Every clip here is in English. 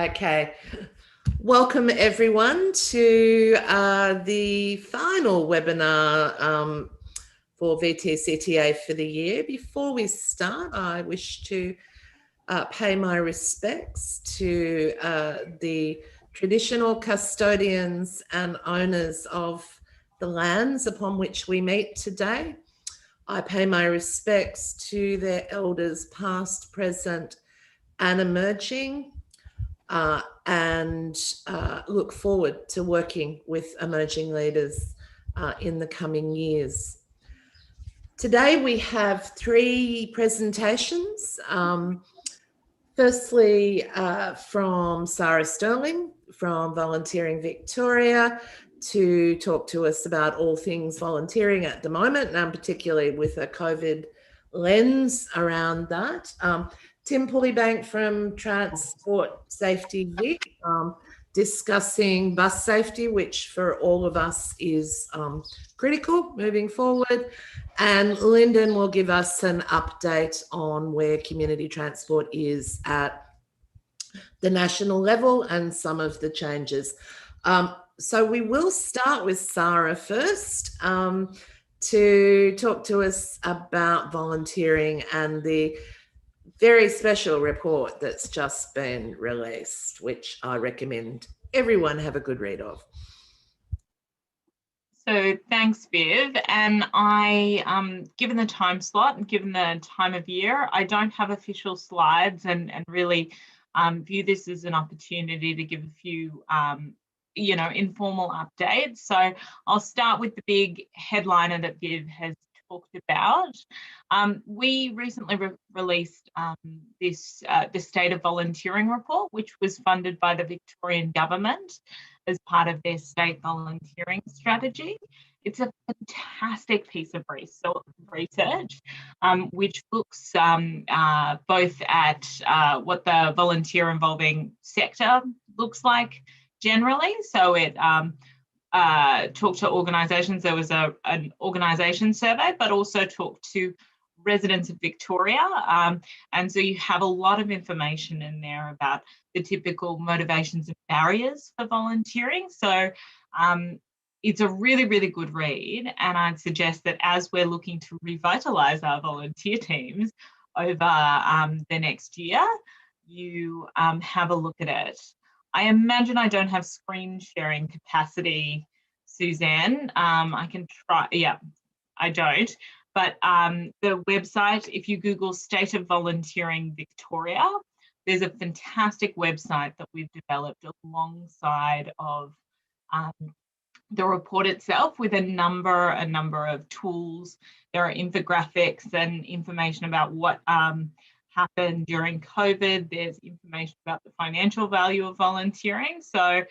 Okay, welcome everyone to the final webinar for VTCTA for the year. Before we start, I wish to pay my respects to the traditional custodians and owners of the lands upon which we meet today. I pay my respects to their elders past, present and emerging. And look forward to working with emerging leaders in the coming years. Today we have three presentations. Firstly, from Sara Sterling from Volunteering Victoria to talk to us about all things volunteering at the moment, and particularly with a COVID lens around that. Tim Pullyblank from Transport Safety Vic, discussing bus safety, which for all of us is critical moving forward. And Lyndon will give us an update on where community transport is at the national level and some of the changes. So we will start with Sara first to talk to us about volunteering and the very special report that's just been released, which I recommend everyone have a good read of. So thanks, Viv. And I, given the time slot and given the time of year, I don't have official slides and really view this as an opportunity to give a few, informal updates. So I'll start with the big headliner that Viv has talked about. We recently released the State of Volunteering report, which was funded by the Victorian government as part of their state volunteering strategy. It's a fantastic piece of research, which looks both at what the volunteer involving sector looks like generally. So it talked to organisations. There was an organisation survey, but also talked to residents of Victoria. And so you have a lot of information in there about the typical motivations and barriers for volunteering. So it's a really, really good read. And I'd suggest that as we're looking to revitalise our volunteer teams over the next year, you have a look at it. I imagine I don't have screen sharing capacity, Suzanne. I can try, yeah, I don't. But the website, if you Google State of Volunteering Victoria, there's a fantastic website that we've developed alongside of the report itself with a number of tools. There are infographics and information about what happened during COVID. There's information about the financial value of volunteering. So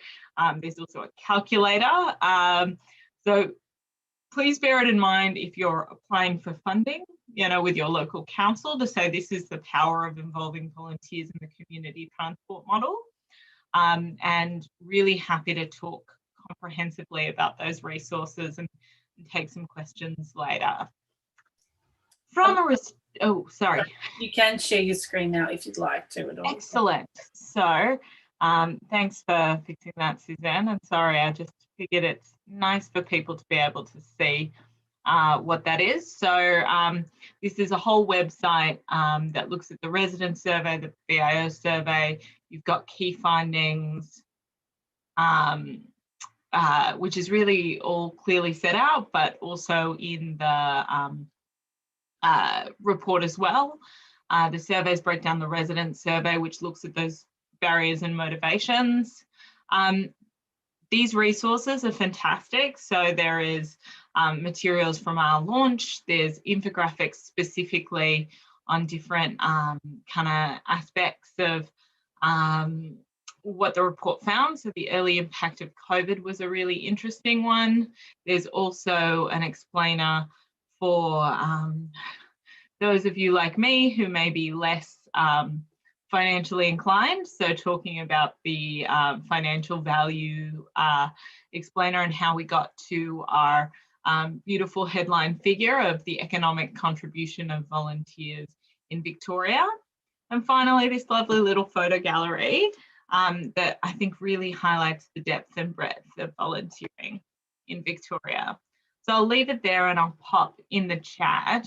there's also a calculator. So please bear it in mind if you're applying for funding, with your local council, to say this is the power of involving volunteers in the community transport model. And really happy to talk comprehensively about those resources and take some questions later. Sorry. You can share your screen now if you'd like to at all. Excellent. So thanks for fixing that, Suzanne. And sorry, I just figured it's nice for people to be able to see what that is. So this is a whole website that looks at the resident survey, the VIO survey. You've got key findings, which is really all clearly set out, but also in the report as well. The surveys break down the resident survey, which looks at those barriers and motivations. These resources are fantastic. So there is materials from our launch. There's infographics specifically on different kind of aspects of what the report found. So the early impact of COVID was a really interesting one. There's also an explainer for those of you like me who may be less financially inclined. So talking about the financial value explainer and how we got to our beautiful headline figure of the economic contribution of volunteers in Victoria. And finally, this lovely little photo gallery that I think really highlights the depth and breadth of volunteering in Victoria. So I'll leave it there and I'll pop in the chat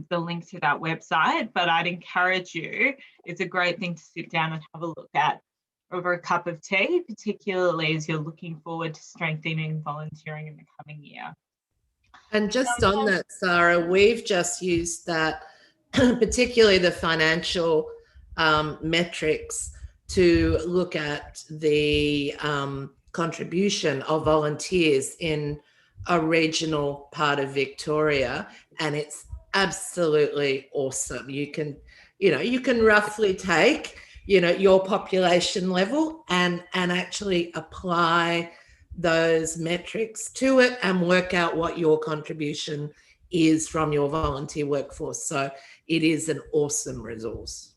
the link to that website, but I'd encourage you, it's a great thing to sit down and have a look at over a cup of tea, particularly as you're looking forward to strengthening volunteering in the coming year. And just on that, Sara, we've just used that, particularly the financial metrics, to look at the contribution of volunteers in a regional part of Victoria, and it's absolutely awesome. You can roughly take, your population level and actually apply those metrics to it and work out what your contribution is from your volunteer workforce. So it is an awesome resource.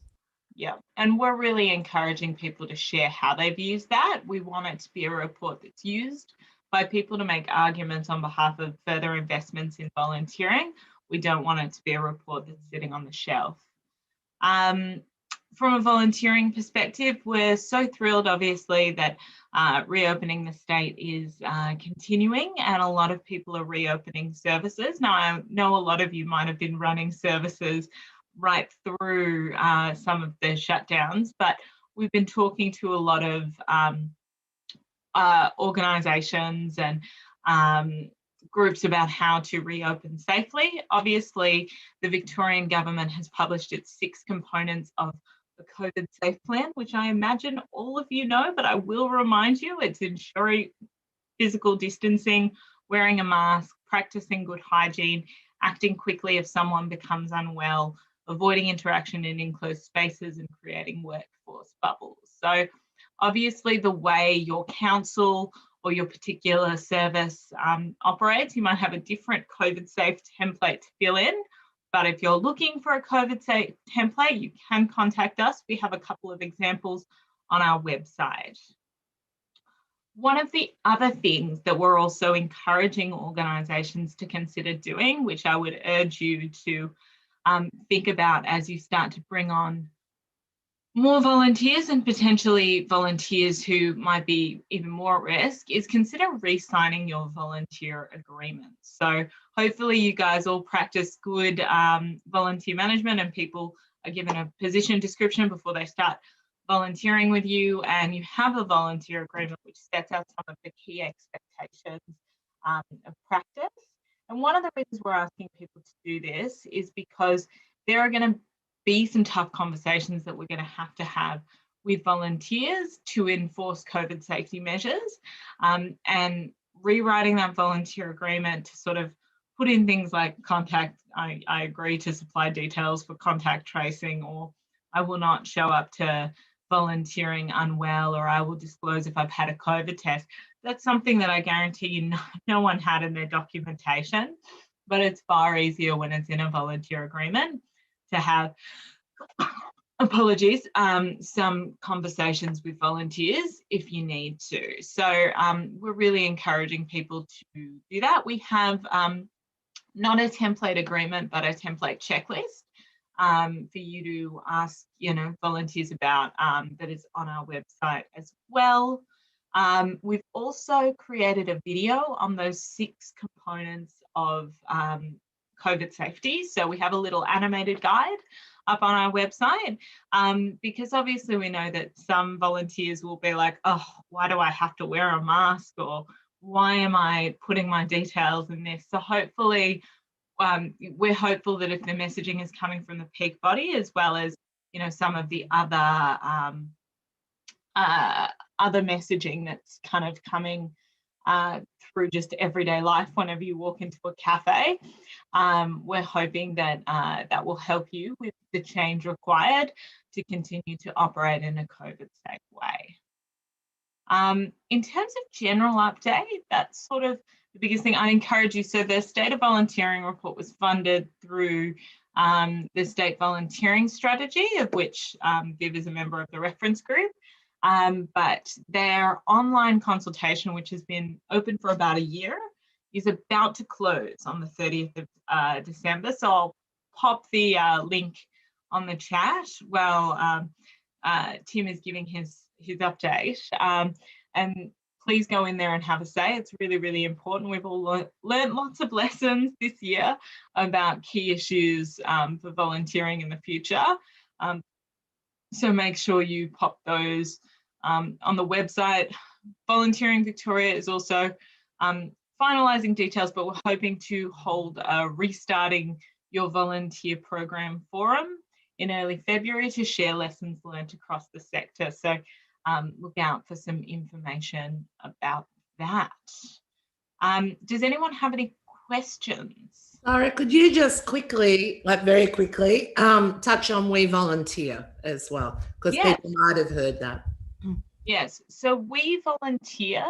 Yeah, and we're really encouraging people to share how they've used that. We want it to be a report that's used by people to make arguments on behalf of further investments in volunteering. We don't want it to be a report that's sitting on the shelf. From a volunteering perspective, we're so thrilled, obviously, that reopening the state is continuing, and a lot of people are reopening services. Now, I know a lot of you might have been running services right through some of the shutdowns, but we've been talking to a lot of organisations and groups about how to reopen safely. Obviously, the Victorian government has published its 6 components of the COVID Safe Plan, which I imagine all of you know, but I will remind you, it's ensuring physical distancing, wearing a mask, practicing good hygiene, acting quickly if someone becomes unwell, avoiding interaction in enclosed spaces, and creating workforce bubbles. So obviously the way your council or your particular service operates, you might have a different COVID safe template to fill in. But if you're looking for a COVID safe template, you can contact us. We have a couple of examples on our website. One of the other things that we're also encouraging organisations to consider doing, which I would urge you to think about as you start to bring on more volunteers and potentially volunteers who might be even more at risk, is consider re-signing your volunteer agreements. So hopefully you guys all practice good volunteer management, and people are given a position description before they start volunteering with you, and you have a volunteer agreement which sets out some of the key expectations of practice. And one of the reasons we're asking people to do this is because there are going to be some tough conversations that we're going to have with volunteers to enforce COVID safety measures, and rewriting that volunteer agreement to sort of put in things like I agree to supply details for contact tracing, or I will not show up to volunteering unwell, or I will disclose if I've had a COVID test. That's something that I guarantee you no one had in their documentation, but it's far easier when it's in a volunteer agreement to have, apologies, some conversations with volunteers if you need to. So we're really encouraging people to do that. We have not a template agreement, but a template checklist for you to ask, volunteers about, that is on our website as well. We've also created a video on those 6 components of COVID safety. So we have a little animated guide up on our website, because obviously we know that some volunteers will be like, oh, why do I have to wear a mask, or why am I putting my details in this? So hopefully we're hopeful that if the messaging is coming from the peak body, as well as some of the other messaging that's kind of coming through just everyday life whenever you walk into a cafe, we're hoping that that will help you with the change required to continue to operate in a COVID safe way. In terms of general update, that's sort of the biggest thing I encourage you. So the State of Volunteering report was funded through the State Volunteering Strategy, of which Viv is a member of the reference group. But their online consultation, which has been open for about a year, is about to close on the 30th of December. So I'll pop the link on the chat while Tim is giving his his update. And please go in there and have a say. It's really, really important. We've all learned lots of lessons this year about key issues for volunteering in the future. So make sure you pop those on the website. Volunteering Victoria is also finalising details, but we're hoping to hold a Restarting Your Volunteer Program forum in early February to share lessons learned across the sector. So look out for some information about that. Does anyone have any questions? Sara, could you just quickly, like very quickly, touch on We Volunteer as well? Because people might have heard that. Yes, so We Volunteer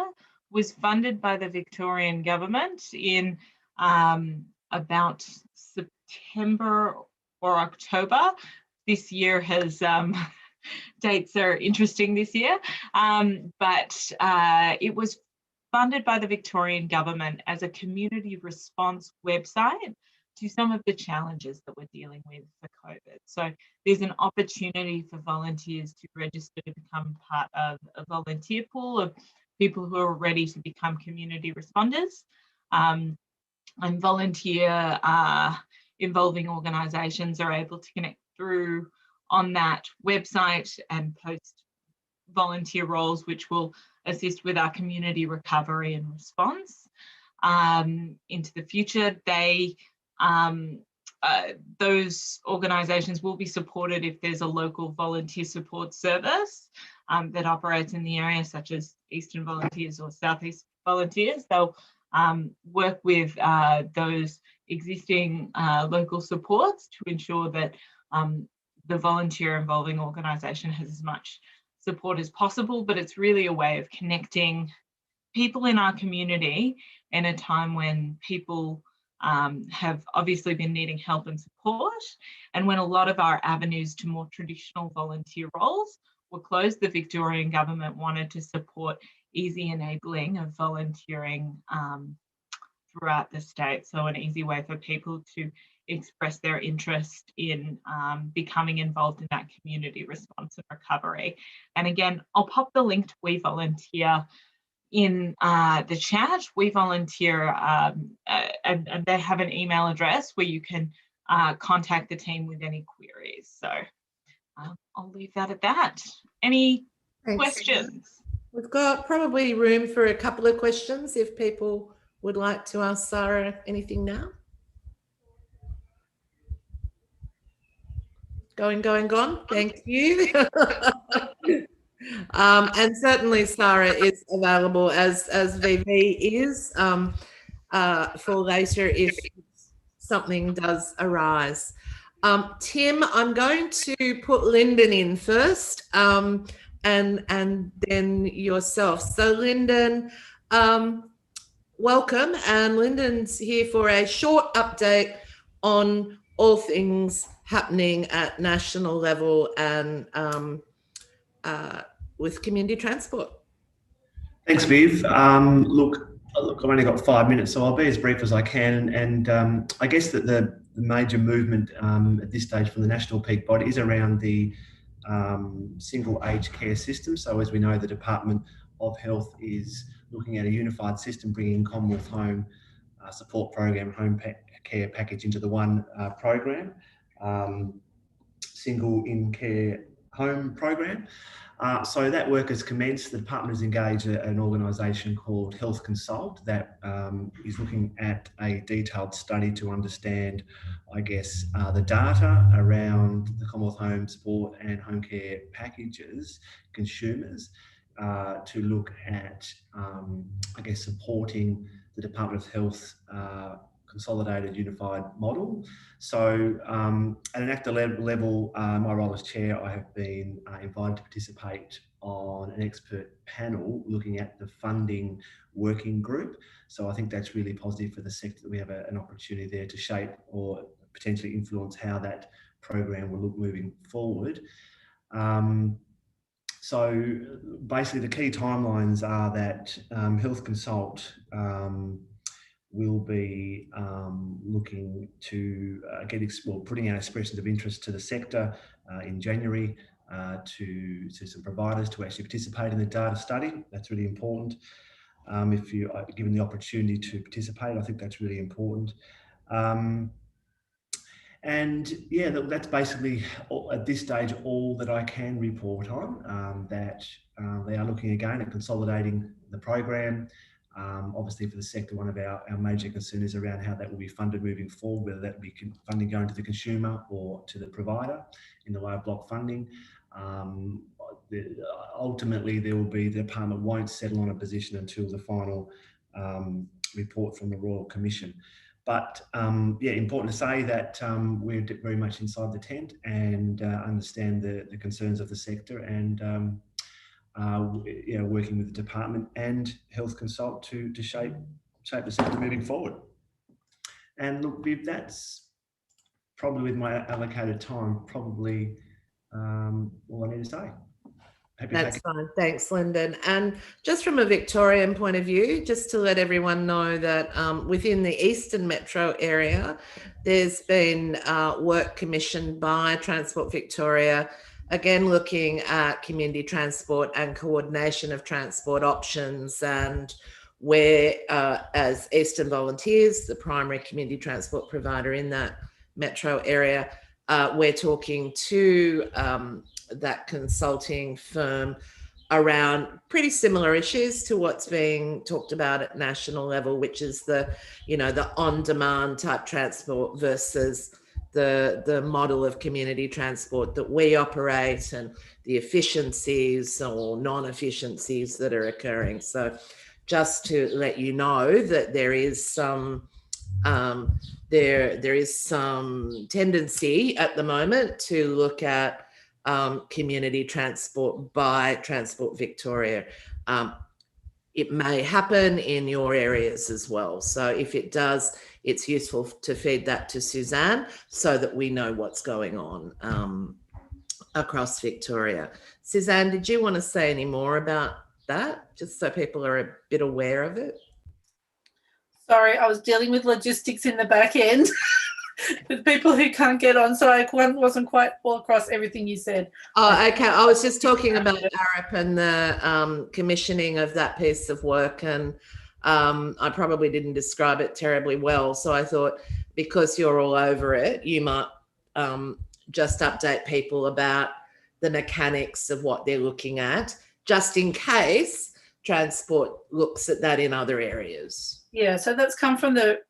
was funded by the Victorian government in about September or October. This year has, dates are interesting this year, but it was funded by the Victorian government as a community response website to some of the challenges that we're dealing with for COVID. So there's an opportunity for volunteers to register to become part of a volunteer pool of people who are ready to become community responders. And volunteer involving organisations are able to connect through on that website and post volunteer roles, which will assist with our community recovery and response into the future. Those organisations will be supported if there's a local volunteer support service that operates in the area, such as Eastern Volunteers or Southeast Volunteers. They'll work with those existing local supports to ensure that the volunteer involving organisation has as much support as possible, but it's really a way of connecting people in our community in a time when people have obviously been needing help and support, and when a lot of our avenues to more traditional volunteer roles were closed, the Victorian government wanted to support easy enabling of volunteering throughout the state. So an easy way for people to express their interest in becoming involved in that community response and recovery. And again, I'll pop the link to We Volunteer in the chat. We Volunteer, and they have an email address where you can contact the team with any queries. So I'll leave that at that. Any questions? We've got probably room for a couple of questions if people would like to ask Sara anything now. Gone. Thank you. And certainly Sara is available as VV is for later if something does arise. Tim, I'm going to put Lyndon in first and then yourself. So Lyndon, welcome, and Lyndon's here for a short update on all things happening at national level and with community transport. Thanks, Viv. Look, I've only got 5 minutes, so I'll be as brief as I can. And I guess that the major movement at this stage from the national peak body is around the single aged care system. So as we know, the Department of Health is looking at a unified system, bringing Commonwealth Home Support Program, Home Care Package into the one program, single in-care home program. So that work has commenced. The department has engaged an organisation called Health Consult that is looking at a detailed study to understand, I guess, the data around the Commonwealth Home Support and Home Care Packages consumers to look at, I guess, supporting the Department of Health consolidated unified model. So at an ACTA level, my role as chair, I have been invited to participate on an expert panel looking at the funding working group. So I think that's really positive for the sector that we have an opportunity there to shape or potentially influence how that program will look moving forward. So basically the key timelines are that Health Consult will be looking to putting out expressions of interest to the sector in January. to some providers to actually participate in the data study. That's really important. If you are given the opportunity to participate, I think that's really important. And yeah, that's basically at this stage all that I can report on. That they are looking again at consolidating the program. Obviously for the sector, one of our major concerns is around how that will be funded moving forward, whether that will be funding going to the consumer or to the provider in the way of block funding. Ultimately, the department won't settle on a position until the final report from the Royal Commission. But yeah, important to say that we're very much inside the tent and understand the concerns of the sector, and working with the department and Health Consult to shape the sector moving forward. And look, Viv, that's probably, with my allocated time, probably all I need to say. That's fine. Thanks, Lyndon. And just from a Victorian point of view, just to let everyone know that within the Eastern Metro area, there's been work commissioned by Transport Victoria, again, looking at community transport and coordination of transport options. And where, as Eastern Volunteers, the primary community transport provider in that metro area, we're talking to that consulting firm around pretty similar issues to what's being talked about at national level, which is the on-demand type transport versus the model of community transport that we operate, and the efficiencies or non-efficiencies that are occurring. So just to let you know that there is some there is some tendency at the moment to look at community transport by Transport Victoria. It may happen in your areas as well. So if it does, it's useful to feed that to Suzanne so that we know what's going on across Victoria. Suzanne, did you want to say any more about that, just so people are a bit aware of it? Sorry, I was dealing with logistics in the back end. With people who can't get on, so I wasn't quite all across everything you said. Oh, okay. I was just talking about ARIP and the commissioning of that piece of work, and I probably didn't describe it terribly well. So I thought, because you're all over it, you might just update people about the mechanics of what they're looking at, just in case Transport looks at that in other areas. Yeah, so that's come from the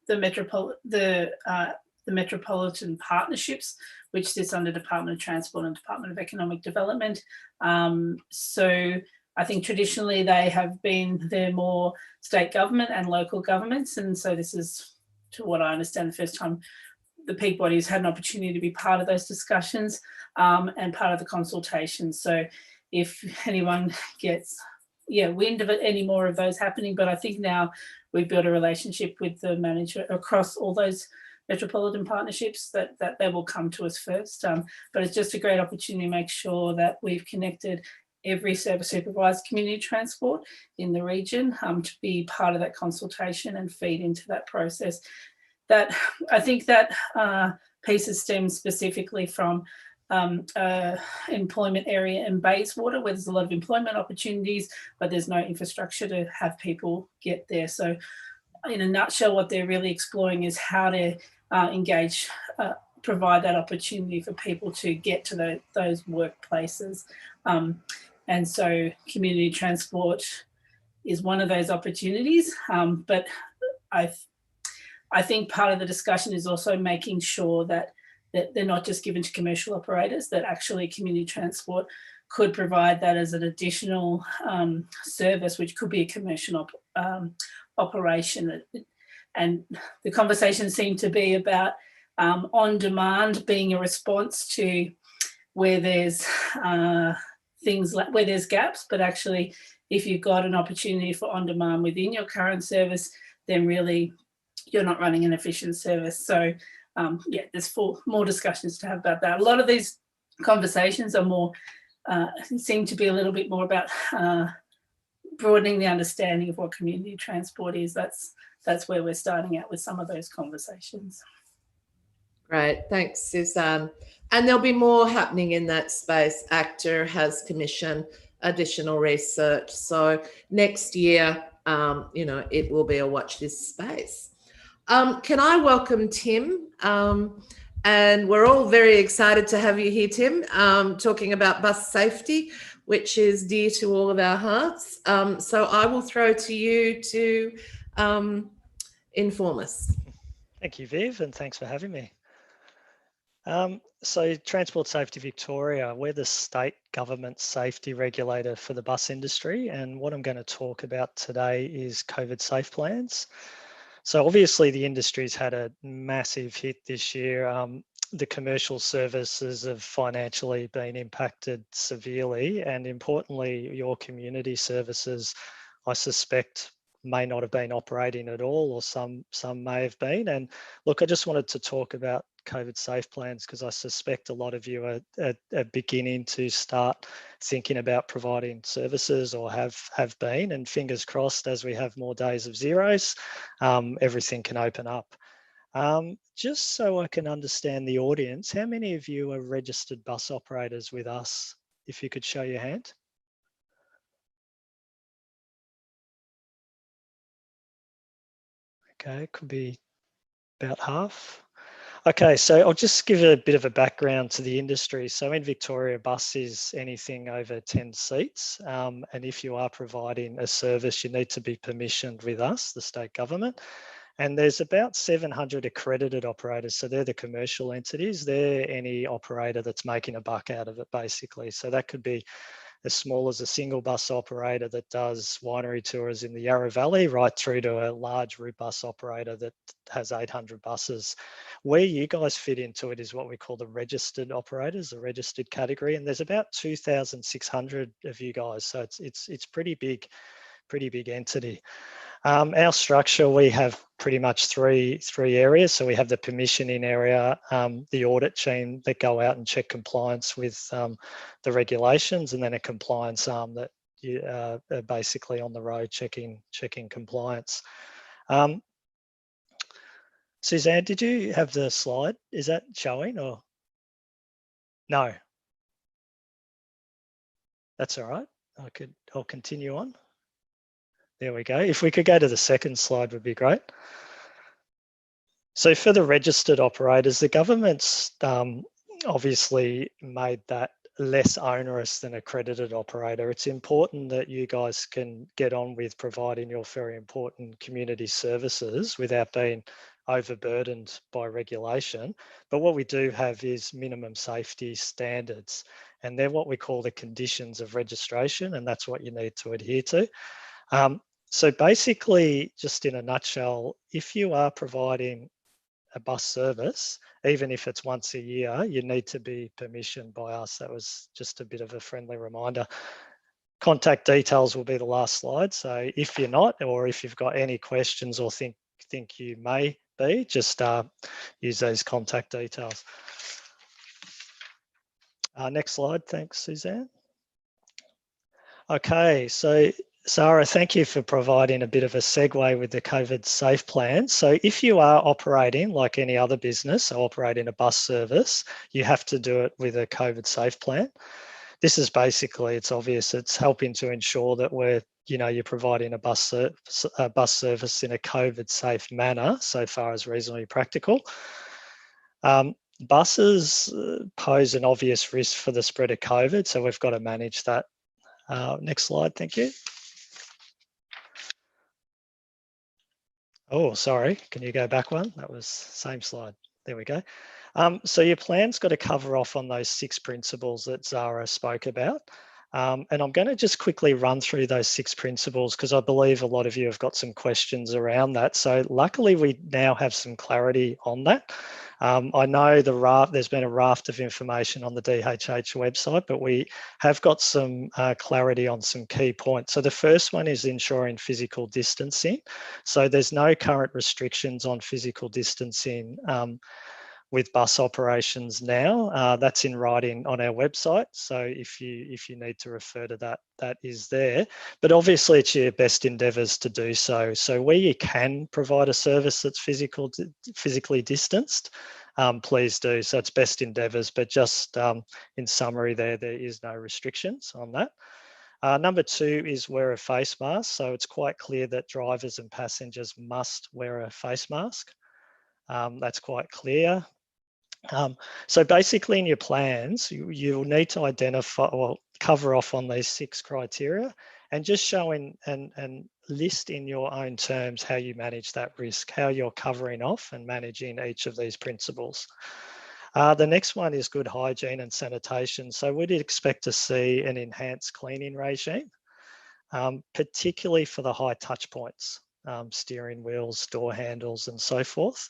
Metropolitan Partnerships, which sits under Department of Transport and Department of Economic Development. So I think traditionally they're more state government and local governments. And so this is, to what I understand, the first time the peak bodies had an opportunity to be part of those discussions and part of the consultation. So if anyone gets wind of it, any more of those happening, but I think now we've built a relationship with the manager across all those metropolitan partnerships that they will come to us first. But it's just a great opportunity to make sure that we've connected every service supervised community transport in the region to be part of that consultation and feed into that process. That I think that pieces stem specifically from employment area in Bayswater, where there's a lot of employment opportunities, but there's no infrastructure to have people get there. So in a nutshell, what they're really exploring is how to engage, provide that opportunity for people to get to those workplaces. And so community transport is one of those opportunities. But I think part of the discussion is also making sure that they're not just given to commercial operators, that actually community transport could provide that as an additional service, which could be a commercial operation. And the conversation seemed to be about on demand being a response to where there's things like where there's gaps, but actually if you've got an opportunity for on demand within your current service, then really you're not running an efficient service. So there's more discussions to have about that. A lot of these conversations are more seem to be a little bit more about broadening the understanding of what community transport is. That's where we're starting out with some of those conversations. Great, thanks, Suzanne. And there'll be more happening in that space. ACTA has commissioned additional research. So next year, you know, it will be a watch this space. Can I welcome Tim? And we're all very excited to have you here, Tim, talking about bus safety, which is dear to all of our hearts. So I will throw to you to inform us. Thank you, Viv, and thanks for having me. So Transport Safety Victoria, we're the state government safety regulator for the bus industry, and what I'm going to talk about today is COVID safe plans. So obviously the industry's had a massive hit this year. The commercial services have financially been impacted severely, and importantly, your community services, I suspect, may not have been operating at all, or some may have been. And look, I just wanted to talk about COVID safe plans because I suspect a lot of you are beginning to start thinking about providing services or have been, and fingers crossed as we have more days of zeros, everything can open up. Just so I can understand the audience, how many of you are registered bus operators with us? If you could show your hand. Okay, could be about half. Okay, so I'll just give a bit of a background to the industry. So in Victoria, bus is anything over 10 seats. And if you are providing a service, you need to be permissioned with us, the state government. And there's about 700 accredited operators. So they're the commercial entities. They're any operator that's making a buck out of it, basically. So that could be as small as a single bus operator that does winery tours in the Yarra Valley, right through to a large route bus operator that has 800 buses. Where you guys fit into it is what we call the registered operators, the registered category, and there's about 2,600 of you guys. So it's pretty big entity. Our structure, we have pretty much three areas. So we have the permissioning area, the audit team that go out and check compliance with the regulations, and then a compliance arm that you are basically on the road checking compliance. Suzanne, did you have the slide? Is that showing or no? That's all right. I'll continue on. There we go. If we could go to the second slide would be great. So for the registered operators, the government's obviously made that less onerous than accredited operator. It's important that you guys can get on with providing your very important community services without being overburdened by regulation. But what we do have is minimum safety standards, and they're what we call the conditions of registration, and that's what you need to adhere to. So basically, just in a nutshell, if you are providing a bus service, even if it's once a year, you need to be permissioned by us. That was just a bit of a friendly reminder. Contact details will be the last slide. So if you're not, or if you've got any questions or think you may be, just use those contact details. Next slide. Thanks, Suzanne. Okay, so Sara, thank you for providing a bit of a segue with the COVID safe plan. So if you are operating like any other business, so operating a bus service, you have to do it with a COVID safe plan. This is basically, it's obvious, it's helping to ensure that you're providing a bus service in a COVID safe manner, so far as reasonably practical. Buses pose an obvious risk for the spread of COVID, so we've got to manage that. Next slide, thank you. Oh, sorry, can you go back one? That was same slide. There we go. So your plan's got to cover off on those 6 principles that Sara spoke about. And I'm going to just quickly run through those 6 principles because I believe a lot of you have got some questions around that. So luckily we now have some clarity on that. I know there's been a raft of information on the DHH website, but we have got some clarity on some key points. So the first one is ensuring physical distancing. So there's no current restrictions on physical distancing with bus operations now. That's in writing on our website. So if you need to refer to that, that is there. But obviously it's your best endeavours to do so. So where you can provide a service that's physically distanced, please do. So it's best endeavours, but just in summary there is no restrictions on that. Number 2 is wear a face mask. So it's quite clear that drivers and passengers must wear a face mask. That's quite clear. So basically in your plans, you'll need to identify or cover off on these 6 criteria and just show and list in your own terms how you manage that risk, how you're covering off and managing each of these principles. The next one is good hygiene and sanitation. So we'd expect to see an enhanced cleaning regime, particularly for the high touch points, steering wheels, door handles, and so forth.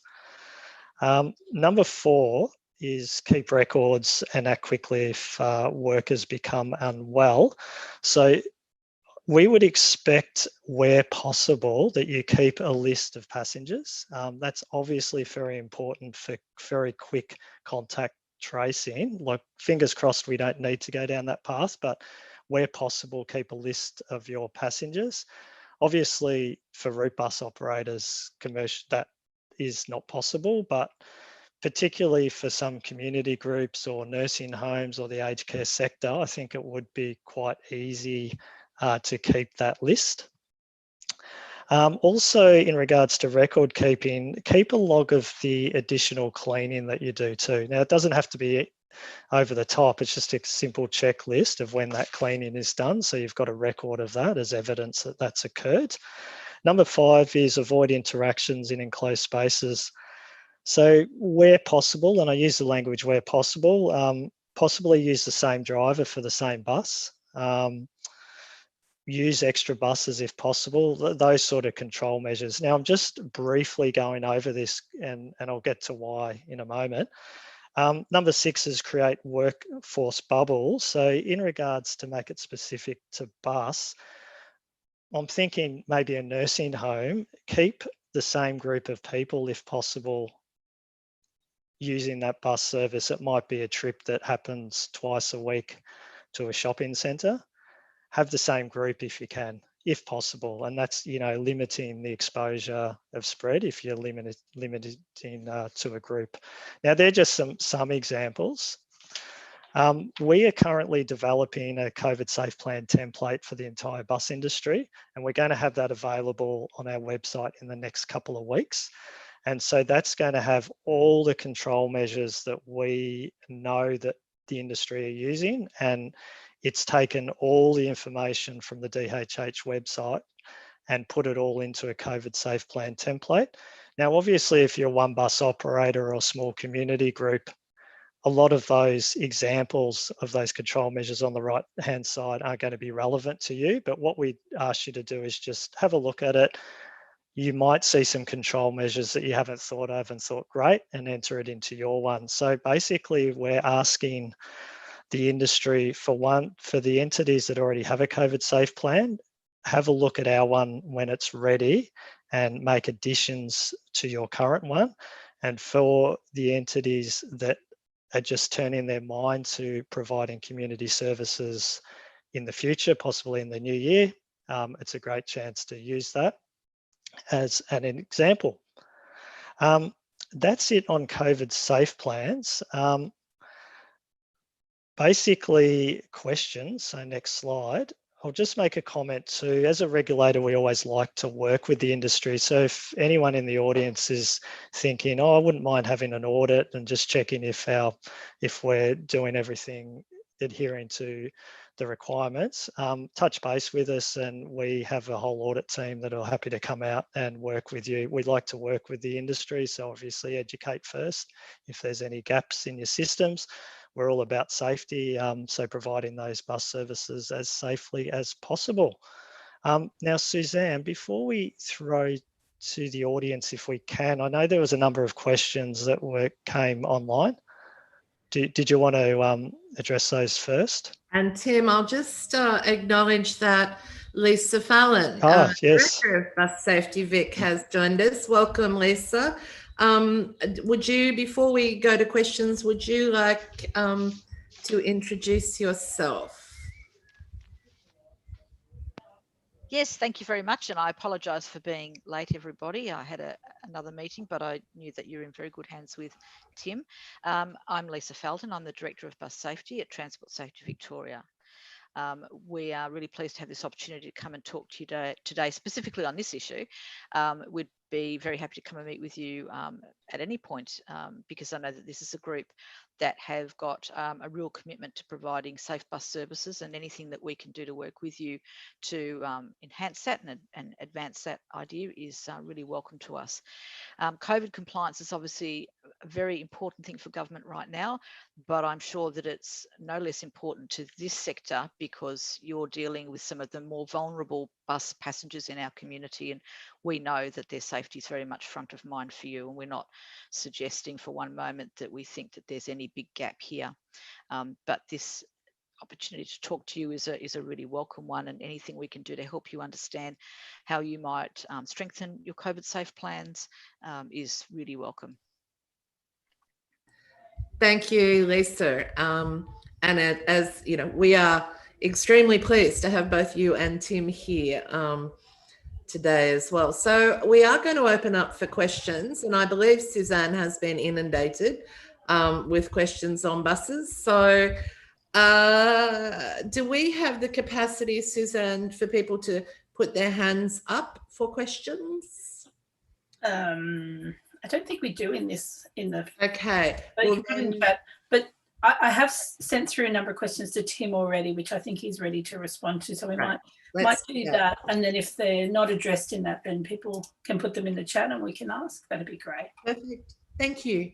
Number 4 is keep records and act quickly if workers become unwell. So we would expect, where possible, that you keep a list of passengers. That's obviously very important for very quick contact tracing. Like, fingers crossed we don't need to go down that path, but where possible, keep a list of your passengers. Obviously, for route bus operators, commercial, that is not possible, but particularly for some community groups or nursing homes or the aged care sector, I think it would be quite easy to keep that list. Also, in regards to record keeping, keep a log of the additional cleaning that you do too. Now, it doesn't have to be over the top. It's just a simple checklist of when that cleaning is done. So you've got a record of that as evidence that that's occurred. Number 5 is avoid interactions in enclosed spaces. So where possible, and I use the language where possible, possibly use the same driver for the same bus. Use extra buses if possible, those sort of control measures. Now, I'm just briefly going over this and I'll get to why in a moment. Number 6 is create workforce bubbles. So in regards to make it specific to bus, I'm thinking maybe a nursing home, keep the same group of people if possible using that bus service. It might be a trip that happens twice a week to a shopping centre. Have the same group if you can, if possible. And that's, limiting the exposure of spread if you're limiting to a group. Now, they're just some examples. We are currently developing a COVID safe plan template for the entire bus industry, and we're going to have that available on our website in the next couple of weeks. And so that's going to have all the control measures that we know that the industry are using, and it's taken all the information from the DHH website and put it all into a COVID safe plan template. Now, obviously, if you're one bus operator or a small community group, a lot of those examples of those control measures on the right-hand side aren't going to be relevant to you. But what we ask you to do is just have a look at it. You might see some control measures that you haven't thought of and thought, great, and enter it into your one. So basically, we're asking the industry for the entities that already have a COVID safe plan, have a look at our one when it's ready and make additions to your current one. And for the entities that are just turning their mind to providing community services in the future, possibly in the new year, it's a great chance to use that as an example. That's it on COVID safe plans. Basically, questions. So next slide. I'll just make a comment too. As a regulator, we always like to work with the industry. So if anyone in the audience is thinking, oh, I wouldn't mind having an audit and just checking if we're doing everything adhering to the requirements, touch base with us, and we have a whole audit team that are happy to come out and work with you. We'd like to work with the industry, so obviously educate first if there's any gaps in your systems. We're all about safety, so providing those bus services as safely as possible. Now, Suzanne, before we throw to the audience, if we can, I know there was a number of questions that came online. Did you want to address those first? And Tim, I'll just acknowledge that Lisa Fallon, yes, Director of Bus Safety Vic, has joined us. Welcome, Lisa. Would you, before we go to questions, would you like to introduce yourself? Yes, thank you very much. And I apologise for being late, everybody. I had another meeting, but I knew that you're in very good hands with Tim. I'm Lisa Felton. I'm the Director of Bus Safety at Transport Safety Victoria. We are really pleased to have this opportunity to come and talk to you today specifically on this issue. We'd be very happy to come and meet with you at any point because I know that this is a group that have got a real commitment to providing safe bus services, and anything that we can do to work with you to enhance that and advance that idea is really welcome to us. COVID compliance is obviously a very important thing for government right now, but I'm sure that it's no less important to this sector because you're dealing with some of the more vulnerable bus passengers in our community, and we know that their safety is very much front of mind for you, and we're not suggesting for one moment that we think that there's any big gap here. But this opportunity to talk to you is a really welcome one, and anything we can do to help you understand how you might strengthen your COVID safe plans is really welcome. Thank you, Lisa. And as you know, we are extremely pleased to have both you and Tim here today as well. So we are going to open up for questions, and I believe Suzanne has been inundated with questions on buses. So do we have the capacity, Suzanne, for people to put their hands up for questions? I don't think we do in the. Okay. Well, but I have sent through a number of questions to Tim already, which I think he's ready to respond to. So we might do that. And then if they're not addressed in that, then people can put them in the chat and we can ask. That'd be great. Perfect. Thank you.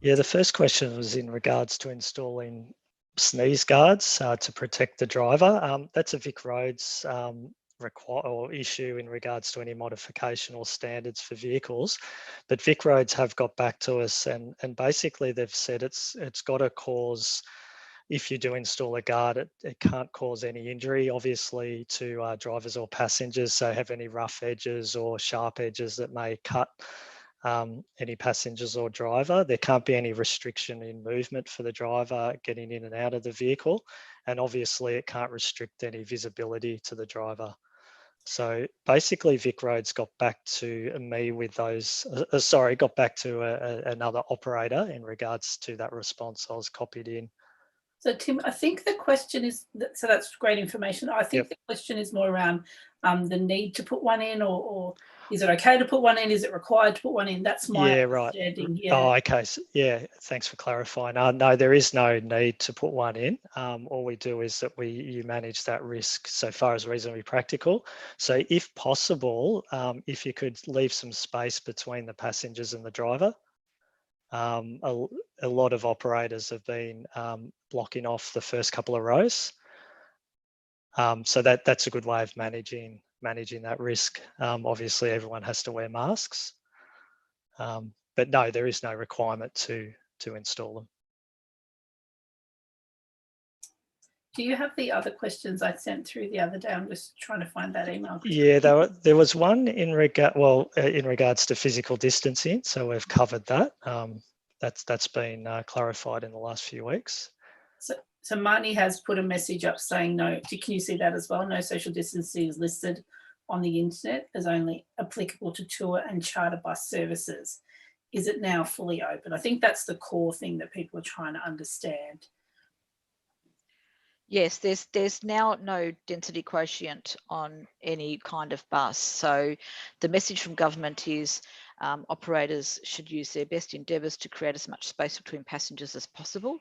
Yeah, the first question was in regards to installing sneeze guards to protect the driver. That's a Vic Roads issue in regards to any modification or standards for vehicles, but Vic Roads have got back to us and basically they've said it's got to cause, if you do install a guard, it can't cause any injury obviously to drivers or passengers, so have any rough edges or sharp edges that may cut any passengers or driver. There can't be any restriction in movement for the driver getting in and out of the vehicle, and obviously it can't restrict any visibility to the driver. So basically Vic Roads got back to me with those, got back to another operator in regards to that response. I was copied in. So Tim, I think the question is, so that's great information. I think the question is more around the need to put one in, or is it okay to put one in? Is it required to put one in? That's my understanding. Yeah. Oh, okay. So, yeah, thanks for clarifying. No, there is no need to put one in. All we do is that you manage that risk so far as reasonably practical. So if possible, if you could leave some space between the passengers and the driver. A lot of operators have been blocking off the first couple of rows. So that's a good way of managing that risk. Obviously, everyone has to wear masks, but no, there is no requirement to install them. Do you have the other questions I sent through the other day? I'm just trying to find that email. Yeah, there was one in regards to physical distancing. So we've covered that. That's been clarified in the last few weeks. So Marnie has put a message up saying no. Can you see that as well? No social distancing is listed on the internet as only applicable to tour and charter bus services. Is it now fully open? I think that's the core thing that people are trying to understand. Yes, there's now no density quotient on any kind of bus. So the message from government is operators should use their best endeavours to create as much space between passengers as possible.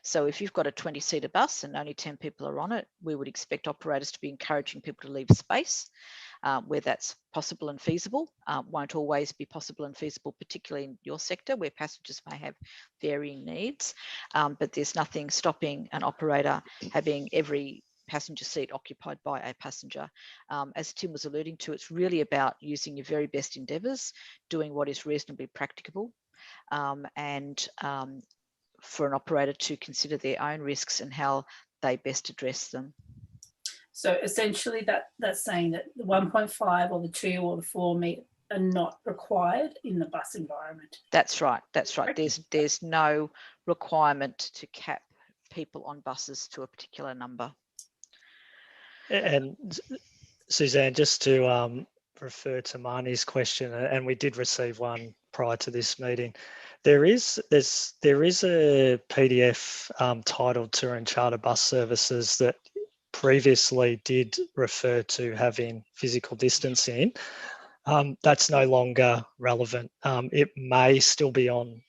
So if you've got a 20-seater bus and only 10 people are on it, we would expect operators to be encouraging people to leave space where that's possible and feasible. Won't always be possible and feasible, particularly in your sector where passengers may have varying needs, but there's nothing stopping an operator having every passenger seat occupied by a passenger. As Tim was alluding to, it's really about using your very best endeavours, doing what is reasonably practicable, and for an operator to consider their own risks and how they best address them. So essentially that's saying that the 1.5 or the 2 or the 4 metre are not required in the bus environment. That's right. That's right. There's no requirement to cap people on buses to a particular number. And Suzanne, just to refer to Marnie's question, and we did receive one prior to this meeting. There is a PDF titled Tour and Charter Bus Services that previously did refer to having physical distancing. That's no longer relevant. It may still be on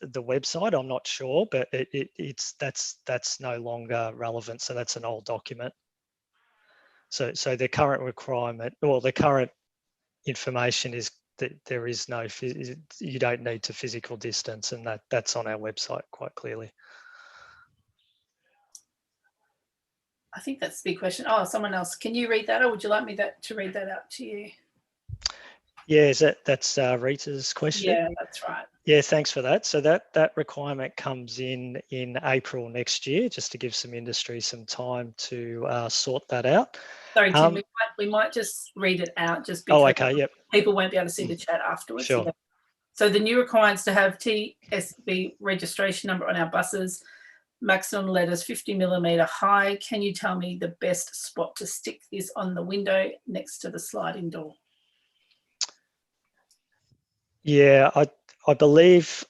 the website, I'm not sure, but that's no longer relevant. So that's an old document. So the current requirement, or the current information is that there is no, you don't need to physical distance, and that's on our website quite clearly. I think that's the big question. Oh, someone else. Can you read that, or would you like me to read that out to you? Yeah, that's Rita's question? Yeah, that's right. Yeah, thanks for that. So that requirement comes in April next year, just to give some industry some time to sort that out. Sorry, Tim, we might just read it out just because okay, yep. People won't be able to see the chat afterwards. Sure. So the new requirements to have TSB registration number on our buses, maximum letters 50mm high. Can you tell me the best spot to stick this on the window next to the sliding door? Yeah, I believe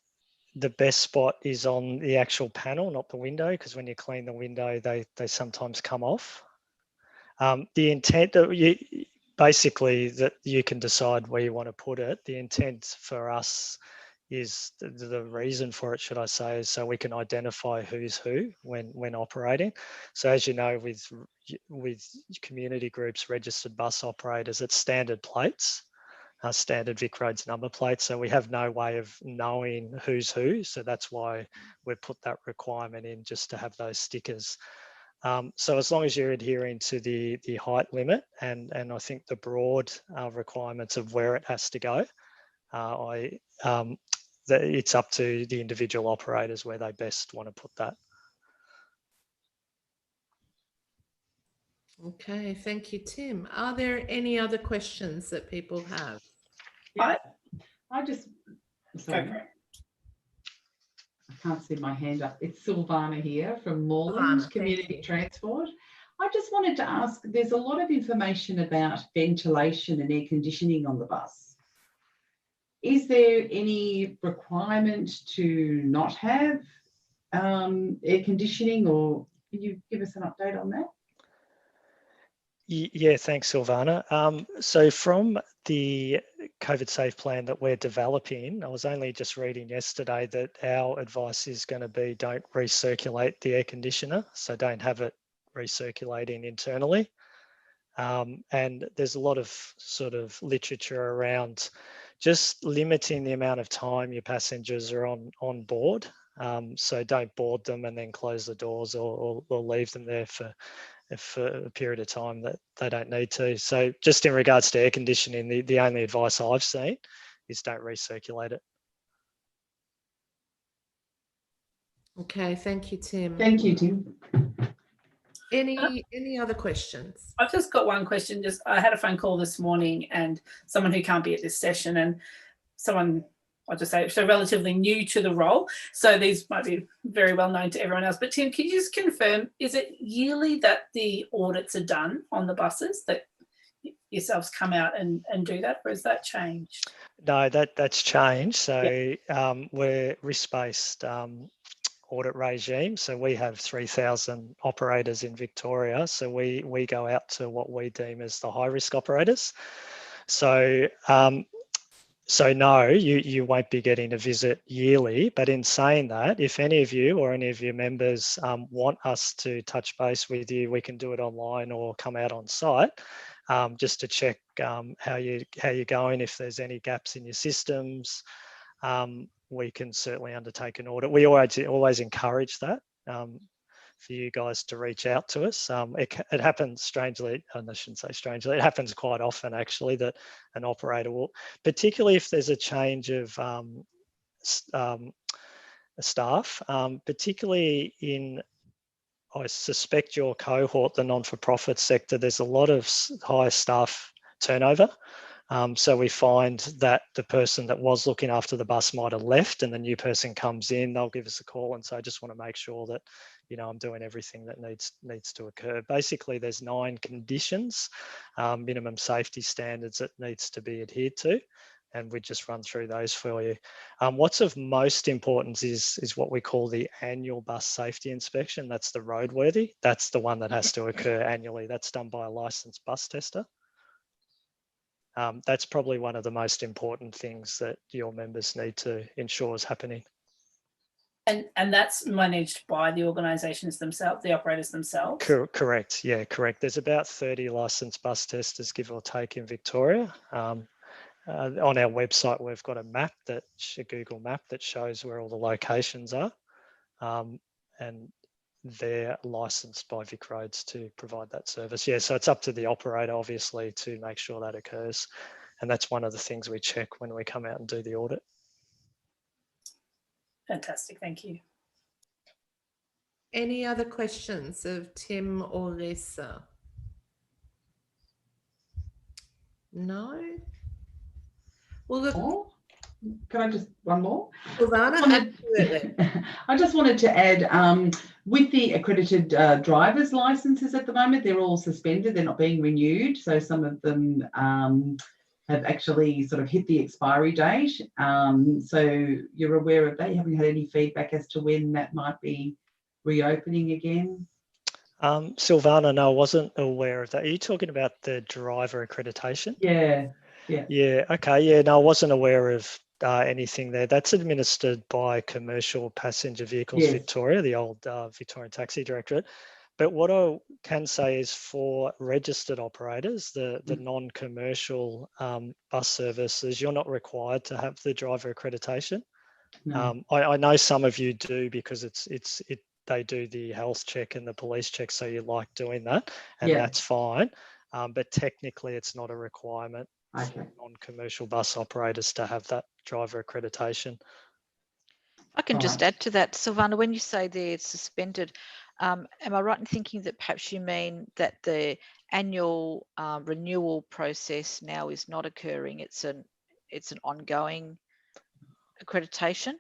the best spot is on the actual panel, not the window, because when you clean the window, they sometimes come off. The intent that basically that you can decide where you want to put it. The intent for us is the reason for it, should I say, is so we can identify who's who when operating. So as you know, with community groups, registered bus operators, it's standard plates. Standard Vic Roads number plates. So we have no way of knowing who's who. So that's why we've put that requirement in, just to have those stickers. So as long as you're adhering to the height limit and I think the broad requirements of where it has to go, it's up to the individual operators where they best want to put that. Okay, thank you, Tim. Are there any other questions that people have? Yeah, I just, sorry, I can't see my hand up. It's Silvana here from Moreland Community Transport. I just wanted to ask, there's a lot of information about ventilation and air conditioning on the bus. Is there any requirement to not have air conditioning, or can you give us an update on that? Yeah, thanks, Silvana. So from the COVID safe plan that we're developing, I was only just reading yesterday that our advice is going to be don't recirculate the air conditioner, so don't have it recirculating internally. And there's a lot of sort of literature around just limiting the amount of time your passengers are on board. So don't board them and then close the doors or leave them there for a period of time that they don't need to. So just in regards to air conditioning, the only advice I've seen is don't recirculate it. Okay, thank you, Tim. Thank you, Tim. Any other questions? I've just got one question. I had a phone call this morning, and someone who can't be at this session, and someone, I'll just say, so relatively new to the role. So these might be very well known to everyone else. But Tim, can you just confirm, is it yearly that the audits are done on the buses, that yourselves come out and do that, or has that changed? No, that's changed. So we're risk-based audit regime. So we have 3,000 operators in Victoria. So we go out to what we deem as the high-risk operators. So So no, you won't be getting a visit yearly, but in saying that, if any of you or any of your members want us to touch base with you, we can do it online or come out on site just to check how you're going. If there's any gaps in your systems, we can certainly undertake an audit. We always encourage that for you guys to reach out to us. It happens strangely, and I shouldn't say strangely, it happens quite often actually that an operator will, particularly if there's a change of staff, particularly in, I suspect your cohort, the non-for-profit sector, there's a lot of high staff turnover. So we find that the person that was looking after the bus might have left and the new person comes in, they'll give us a call and say, I just want to make sure that I'm doing everything that needs to occur. Basically, there's 9 conditions, minimum safety standards that needs to be adhered to, and we just run through those for you. What's of most importance is what we call the annual bus safety inspection. That's the roadworthy. That's the one that has to occur annually. That's done by a licensed bus tester. That's probably one of the most important things that your members need to ensure is happening. And that's managed by the organisations themselves, the operators themselves? Correct. Yeah, correct. There's about 30 licensed bus testers, give or take, in Victoria. On our website, we've got a Google map that shows where all the locations are, and they're licensed by VicRoads to provide that service. Yeah, so it's up to the operator, obviously, to make sure that occurs. And that's one of the things we check when we come out and do the audit. Fantastic, thank you. Any other questions of Tim or Lisa? No? Well, look, Can I just one more? Silvana, absolutely. I just wanted to add, with the accredited driver's licenses at the moment, they're all suspended. They're not being renewed. So some of them have actually sort of hit the expiry date. So you're aware of that. You haven't had any feedback as to when that might be reopening again? Silvana, no, I wasn't aware of that. Are you talking about the driver accreditation? Yeah. Yeah, okay, yeah, no, I wasn't aware of anything there. That's administered by Commercial Passenger Vehicles Victoria, the old Victorian Taxi Directorate. But what I can say is for registered operators, the non-commercial bus services, you're not required to have the driver accreditation. No. I know some of you do because they do the health check and the police check, so you like doing that, and that's fine. But technically, it's not a requirement for non-commercial bus operators to have that driver accreditation. I can just add to that, Silvana, when you say they're suspended, am I right in thinking that perhaps you mean that the annual renewal process now is not occurring? It's an ongoing accreditation?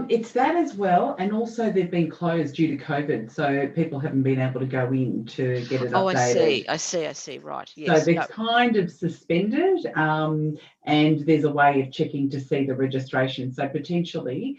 It's that as well, and also they've been closed due to COVID, so people haven't been able to go in to get it updated. I see. Right. Yes. So they're kind of suspended, and there's a way of checking to see the registration. So potentially,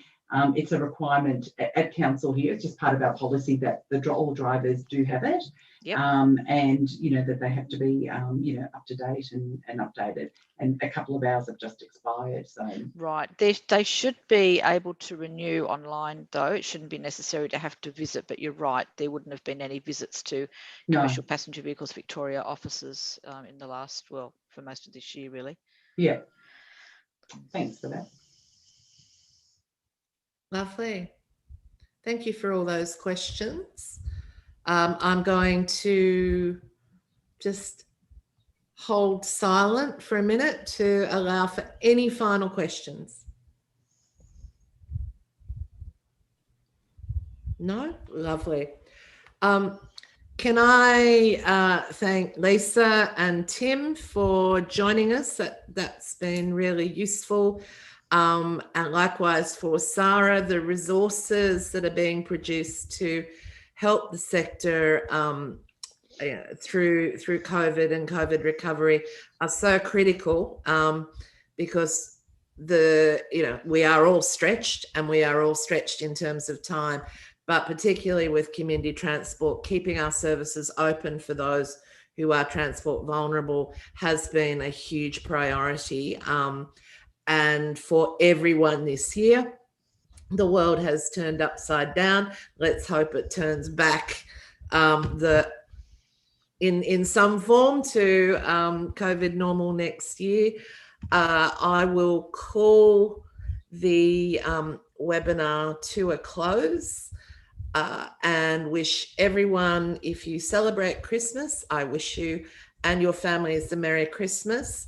it's a requirement at council here. It's just part of our policy that all drivers do have it. Yep. And that they have to be up to date and updated. And a couple of hours have just expired. So right, they should be able to renew online though. It shouldn't be necessary to have to visit. But you're right, there wouldn't have been any visits to Commercial Passenger Vehicles Victoria offices in the last, for most of this year, really. Yeah. Thanks for that. Lovely. Thank you for all those questions. I'm going to just hold silent for a minute to allow for any final questions. No? Lovely. Can I thank Lisa and Tim for joining us? That's been really useful. And likewise for Sara, the resources that are being produced to help the sector through COVID and COVID recovery are so critical because we are all stretched, and we are all stretched in terms of time, but particularly with community transport, keeping our services open for those who are transport vulnerable has been a huge priority. And for everyone this year, the world has turned upside down. Let's hope it turns back in some form to COVID normal next year. I will call the webinar to a close and wish everyone, if you celebrate Christmas, I wish you and your families a Merry Christmas.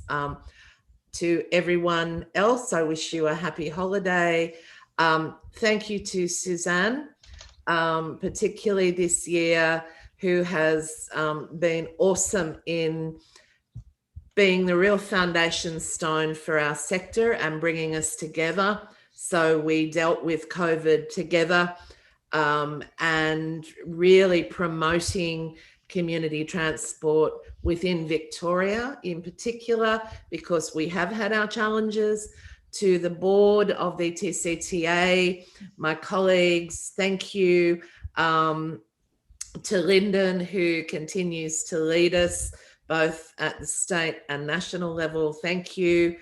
To everyone else, I wish you a happy holiday. Thank you to Suzanne, particularly this year, who has been awesome in being the real foundation stone for our sector and bringing us together. So we dealt with COVID together and really promoting community transport within Victoria in particular, because we have had our challenges. To the board of VTCTA, my colleagues, thank you. To Lyndon, who continues to lead us both at the state and national level, thank you.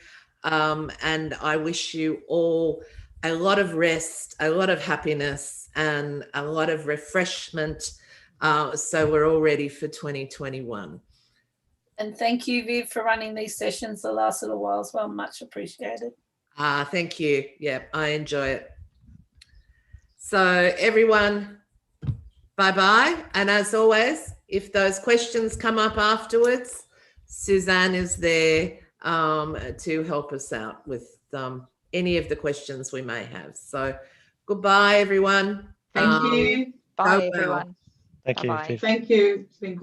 And I wish you all a lot of rest, a lot of happiness, and a lot of refreshment, so we're all ready for 2021. And thank you, Viv, for running these sessions the last little while as well. Much appreciated. Thank you. Yeah, I enjoy it. So everyone, bye-bye. And as always, if those questions come up afterwards, Suzanne is there to help us out with any of the questions we may have. So goodbye, everyone. Thank you. Bye, well. everyone. Thank you, Bye-bye. Viv. Thank you. It's been